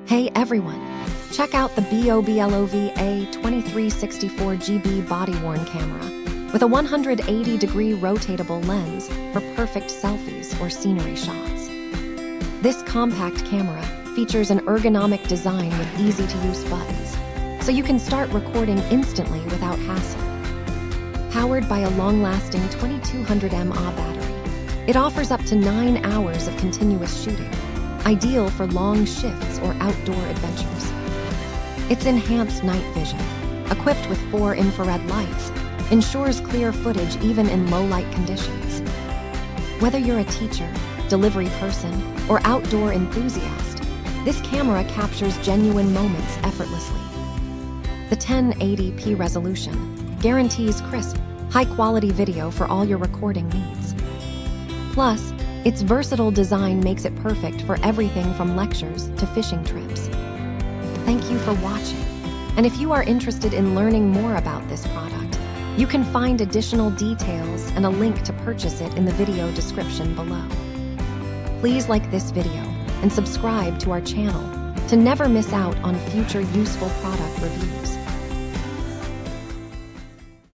Hey everyone, check out the BOBLOV A23 64GB body-worn camera with a 180-degree rotatable lens for perfect selfies or scenery shots. This compact camera features an ergonomic design with easy-to-use buttons, so you can start recording instantly without hassle. Powered by a long-lasting 2200 mAh battery, it offers up to 9 hours of continuous shooting, ideal for long shifts or outdoor adventures. Its enhanced night vision, equipped with 4 infrared lights, ensures clear footage even in low-light conditions. Whether you're a teacher, delivery person, or outdoor enthusiast, this camera captures genuine moments effortlessly. The 1080p resolution guarantees crisp, high-quality video for all your recording needs. Plus, its versatile design makes it perfect for everything from lectures to fishing trips. Thank you for watching, and if you are interested in learning more about this product, you can find additional details and a link to purchase it in the video description below. Please like this video and subscribe to our channel to never miss out on future useful product reviews.